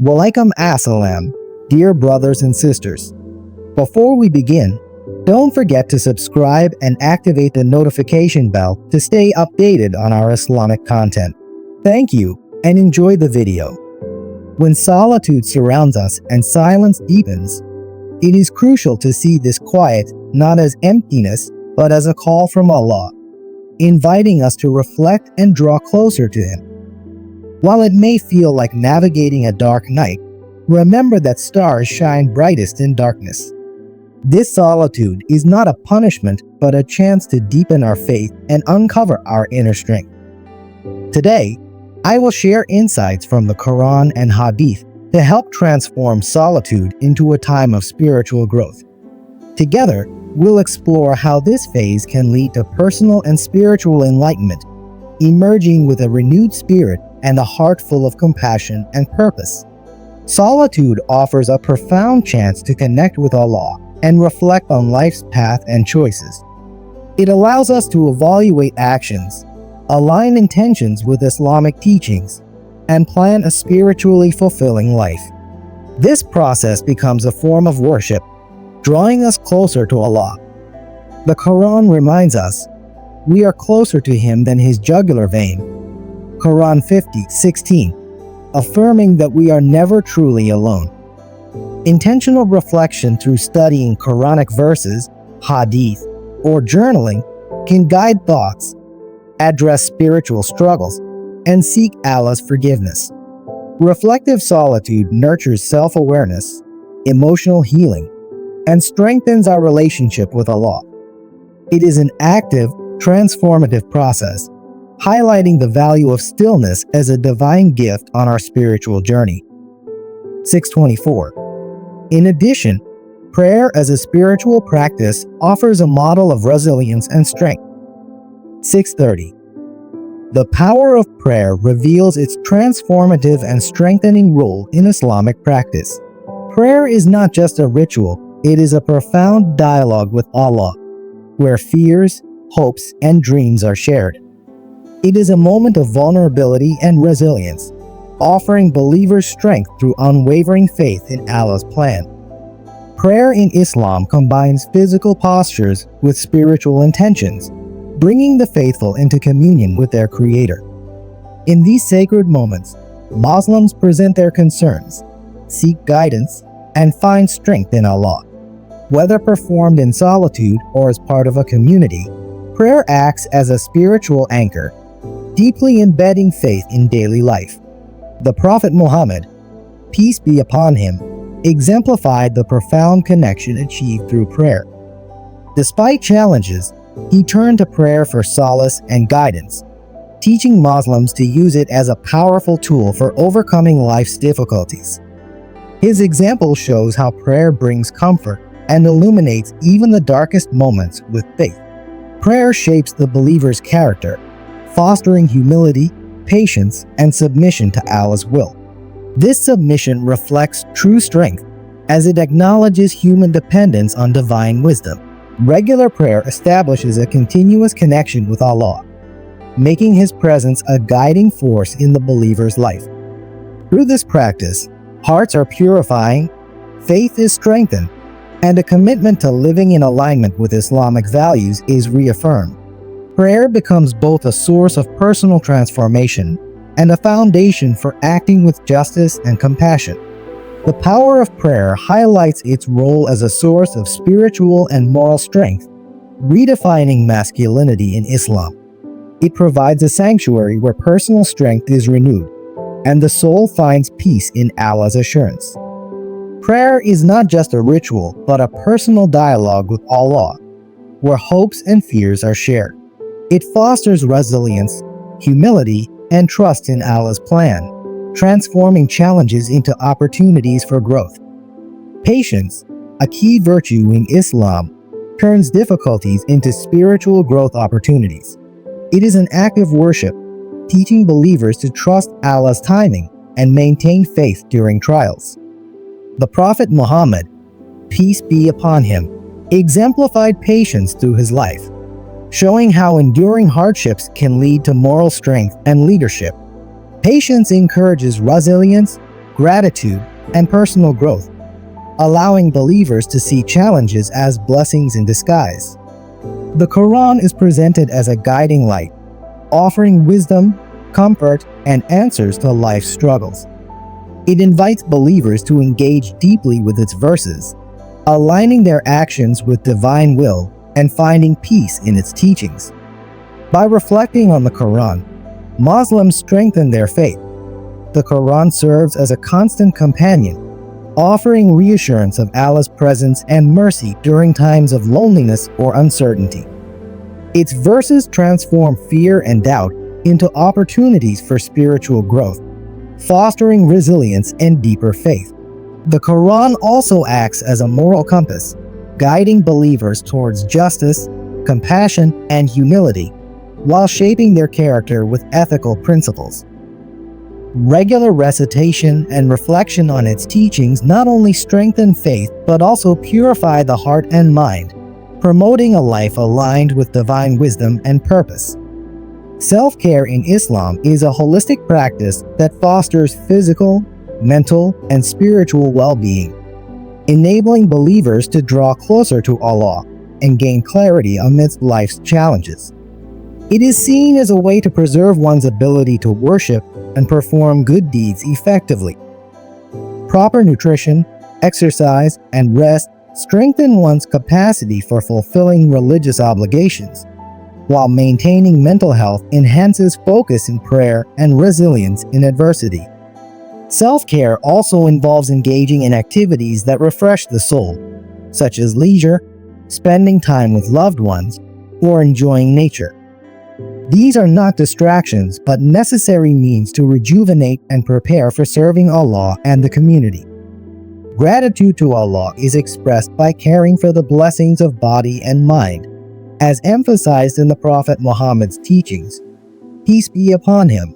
Alaykum, Assalamu, dear brothers and sisters. Before we begin, don't forget to subscribe and activate the notification bell to stay updated on our Islamic content. Thank you and enjoy the video. When solitude surrounds us and silence deepens, it is crucial to see this quiet not as emptiness but as a call from Allah, inviting us to reflect and draw closer to Him. While it may feel like navigating a dark night, remember that stars shine brightest in darkness. This solitude is not a punishment but a chance to deepen our faith and uncover our inner strength. Today, I will share insights from the Quran and Hadith to help transform solitude into a time of spiritual growth. Together, we'll explore how this phase can lead to personal and spiritual enlightenment, emerging with a renewed spirit and a heart full of compassion and purpose. Solitude offers a profound chance to connect with Allah and reflect on life's path and choices. It allows us to evaluate actions, align intentions with Islamic teachings, and plan a spiritually fulfilling life. This process becomes a form of worship, drawing us closer to Allah. The Quran reminds us, we are closer to Him than His jugular vein. Quran 50:16, affirming that we are never truly alone. Intentional reflection through studying Quranic verses, hadith, or journaling can guide thoughts, address spiritual struggles, and seek Allah's forgiveness. Reflective solitude nurtures self-awareness, emotional healing, and strengthens our relationship with Allah. It is an active, transformative process, highlighting the value of stillness as a divine gift on our spiritual journey. 624. In addition, prayer as a spiritual practice offers a model of resilience and strength. 630. The power of prayer reveals its transformative and strengthening role in Islamic practice. Prayer is not just a ritual, it is a profound dialogue with Allah, where fears, hopes, and dreams are shared. It is a moment of vulnerability and resilience, offering believers strength through unwavering faith in Allah's plan. Prayer in Islam combines physical postures with spiritual intentions, bringing the faithful into communion with their Creator. In these sacred moments, Muslims present their concerns, seek guidance, and find strength in Allah. Whether performed in solitude or as part of a community, prayer acts as a spiritual anchor, deeply embedding faith in daily life. The Prophet Muhammad, peace be upon him, exemplified the profound connection achieved through prayer. Despite challenges, he turned to prayer for solace and guidance, teaching Muslims to use it as a powerful tool for overcoming life's difficulties. His example shows how prayer brings comfort and illuminates even the darkest moments with faith. Prayer shapes the believer's character, fostering humility, patience, and submission to Allah's will. This submission reflects true strength as it acknowledges human dependence on divine wisdom. Regular prayer establishes a continuous connection with Allah, making His presence a guiding force in the believer's life. Through this practice, hearts are purifying, faith is strengthened, and a commitment to living in alignment with Islamic values is reaffirmed. Prayer becomes both a source of personal transformation and a foundation for acting with justice and compassion. The power of prayer highlights its role as a source of spiritual and moral strength, redefining masculinity in Islam. It provides a sanctuary where personal strength is renewed, and the soul finds peace in Allah's assurance. Prayer is not just a ritual, but a personal dialogue with Allah, where hopes and fears are shared. It fosters resilience, humility, and trust in Allah's plan, transforming challenges into opportunities for growth. Patience, a key virtue in Islam, turns difficulties into spiritual growth opportunities. It is an act of worship, teaching believers to trust Allah's timing and maintain faith during trials. The Prophet Muhammad, peace be upon him, exemplified patience through his life, showing how enduring hardships can lead to moral strength and leadership. Patience encourages resilience, gratitude, and personal growth, allowing believers to see challenges as blessings in disguise. The Quran is presented as a guiding light, offering wisdom, comfort, and answers to life's struggles. It invites believers to engage deeply with its verses, aligning their actions with divine will and finding peace in its teachings. By reflecting on the Quran, Muslims strengthen their faith. The Quran serves as a constant companion, offering reassurance of Allah's presence and mercy during times of loneliness or uncertainty. Its verses transform fear and doubt into opportunities for spiritual growth, fostering resilience and deeper faith. The Quran also acts as a moral compass, guiding believers towards justice, compassion, and humility, while shaping their character with ethical principles. Regular recitation and reflection on its teachings not only strengthen faith but also purify the heart and mind, promoting a life aligned with divine wisdom and purpose. Self-care in Islam is a holistic practice that fosters physical, mental, and spiritual well-being, enabling believers to draw closer to Allah and gain clarity amidst life's challenges. It is seen as a way to preserve one's ability to worship and perform good deeds effectively. Proper nutrition, exercise, and rest strengthen one's capacity for fulfilling religious obligations, while maintaining mental health enhances focus in prayer and resilience in adversity. Self-care also involves engaging in activities that refresh the soul, such as leisure, spending time with loved ones, or enjoying nature. These are not distractions but necessary means to rejuvenate and prepare for serving Allah and the community. Gratitude to Allah is expressed by caring for the blessings of body and mind, as emphasized in the Prophet Muhammad's teachings. Peace be upon him.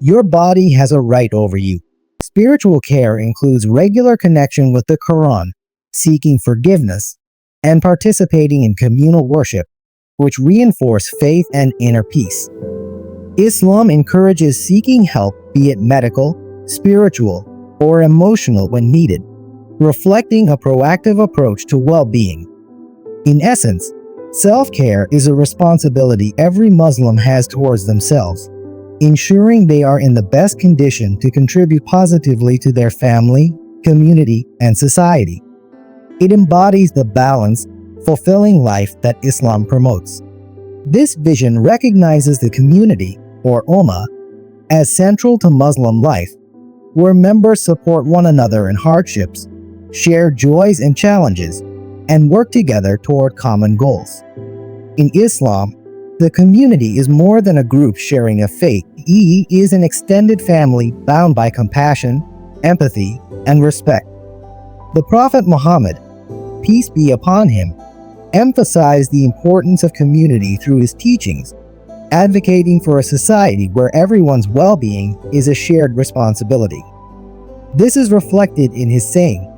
Your body has a right over you. Spiritual care includes regular connection with the Quran, seeking forgiveness, and participating in communal worship, which reinforce faith and inner peace. Islam encourages seeking help, be it medical, spiritual, or emotional when needed, reflecting a proactive approach to well-being. In essence, self-care is a responsibility every Muslim has towards themselves, ensuring they are in the best condition to contribute positively to their family, community, and society. It embodies the balanced, fulfilling life that Islam promotes. This vision recognizes the community, or Ummah, as central to Muslim life, where members support one another in hardships, share joys and challenges, and work together toward common goals. In Islam, the community is more than a group sharing a faith. It is an extended family bound by compassion, empathy, and respect. The Prophet Muhammad, peace be upon him, emphasized the importance of community through his teachings, advocating for a society where everyone's well-being is a shared responsibility. This is reflected in his saying,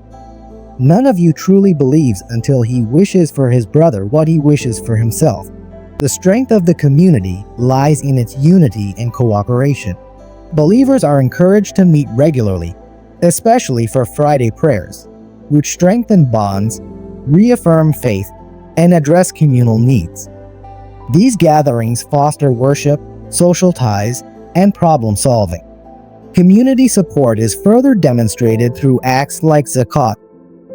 "None of you truly believes until he wishes for his brother what he wishes for himself." The strength of the community lies in its unity and cooperation. Believers are encouraged to meet regularly, especially for Friday prayers, which strengthen bonds, reaffirm faith, and address communal needs. These gatherings foster worship, social ties, and problem solving. Community support is further demonstrated through acts like zakat,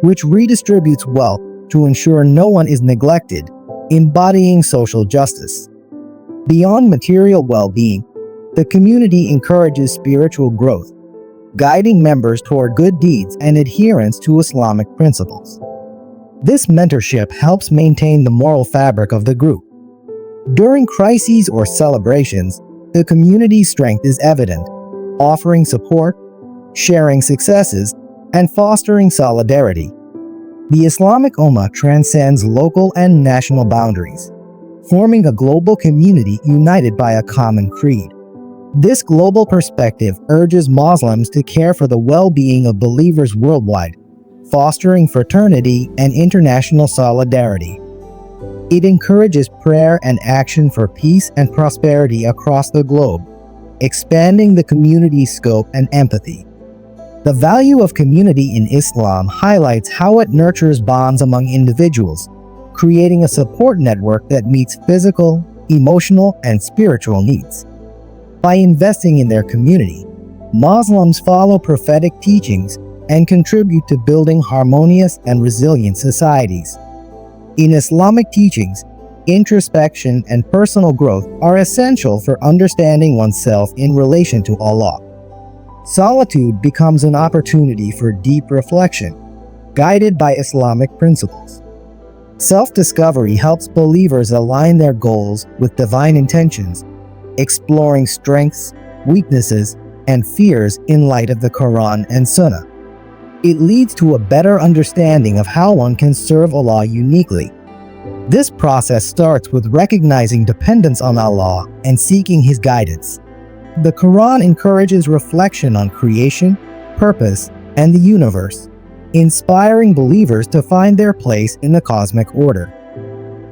which redistributes wealth to ensure no one is neglected, embodying social justice. Beyond material well-being, the community encourages spiritual growth, guiding members toward good deeds and adherence to Islamic principles. This mentorship helps maintain the moral fabric of the group. During crises or celebrations, the community's strength is evident, offering support, sharing successes, and fostering solidarity. The Islamic Ummah transcends local and national boundaries, forming a global community united by a common creed. This global perspective urges Muslims to care for the well-being of believers worldwide, fostering fraternity and international solidarity. It encourages prayer and action for peace and prosperity across the globe, expanding the community's scope and empathy. The value of community in Islam highlights how it nurtures bonds among individuals, creating a support network that meets physical, emotional, and spiritual needs. By investing in their community, Muslims follow prophetic teachings and contribute to building harmonious and resilient societies. In Islamic teachings, introspection and personal growth are essential for understanding oneself in relation to Allah. Solitude becomes an opportunity for deep reflection, guided by Islamic principles. Self-discovery helps believers align their goals with divine intentions, exploring strengths, weaknesses, and fears in light of the Quran and Sunnah. It leads to a better understanding of how one can serve Allah uniquely. This process starts with recognizing dependence on Allah and seeking His guidance. The Quran encourages reflection on creation, purpose, and the universe, inspiring believers to find their place in the cosmic order.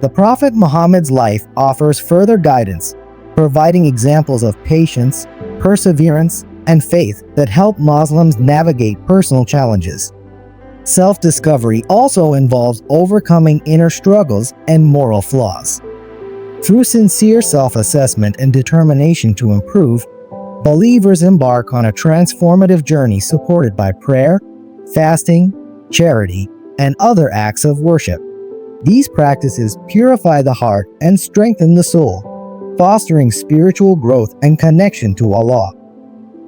The Prophet Muhammad's life offers further guidance, providing examples of patience, perseverance, and faith that help Muslims navigate personal challenges. Self-discovery also involves overcoming inner struggles and moral flaws. Through sincere self-assessment and determination to improve, believers embark on a transformative journey supported by prayer, fasting, charity, and other acts of worship. These practices purify the heart and strengthen the soul, fostering spiritual growth and connection to Allah.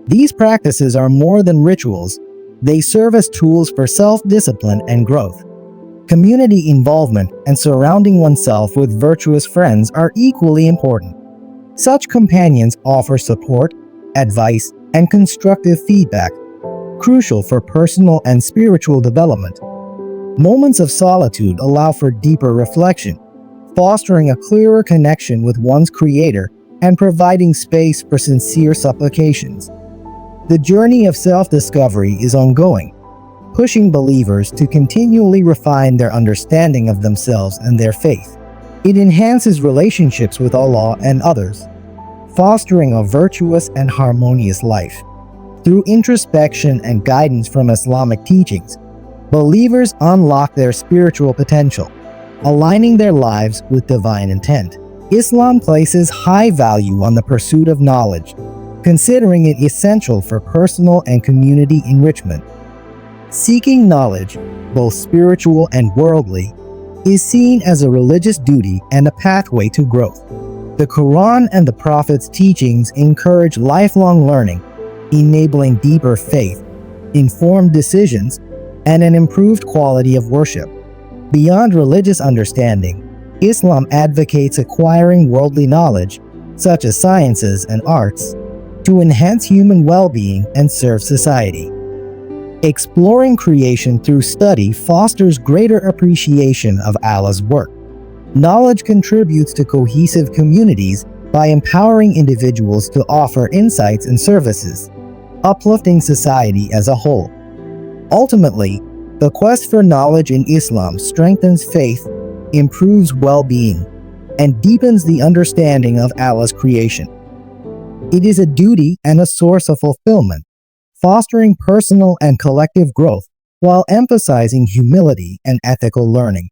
These practices are more than rituals. They serve as tools for self-discipline and growth. Community involvement and surrounding oneself with virtuous friends are equally important. Such companions offer support, advice, and constructive feedback, crucial for personal and spiritual development. Moments of solitude allow for deeper reflection, fostering a clearer connection with one's Creator and providing space for sincere supplications. The journey of self-discovery is ongoing, pushing believers to continually refine their understanding of themselves and their faith. It enhances relationships with Allah and others, fostering a virtuous and harmonious life. Through introspection and guidance from Islamic teachings, believers unlock their spiritual potential, aligning their lives with divine intent. Islam places high value on the pursuit of knowledge, considering it essential for personal and community enrichment. Seeking knowledge, both spiritual and worldly, is seen as a religious duty and a pathway to growth. The Quran and the Prophet's teachings encourage lifelong learning, enabling deeper faith, informed decisions, and an improved quality of worship. Beyond religious understanding, Islam advocates acquiring worldly knowledge, such as sciences and arts, to enhance human well-being and serve society. Exploring creation through study fosters greater appreciation of Allah's work. Knowledge contributes to cohesive communities by empowering individuals to offer insights and services, uplifting society as a whole. Ultimately, the quest for knowledge in Islam strengthens faith, improves well-being, and deepens the understanding of Allah's creation. It is a duty and a source of fulfillment, fostering personal and collective growth while emphasizing humility and ethical learning.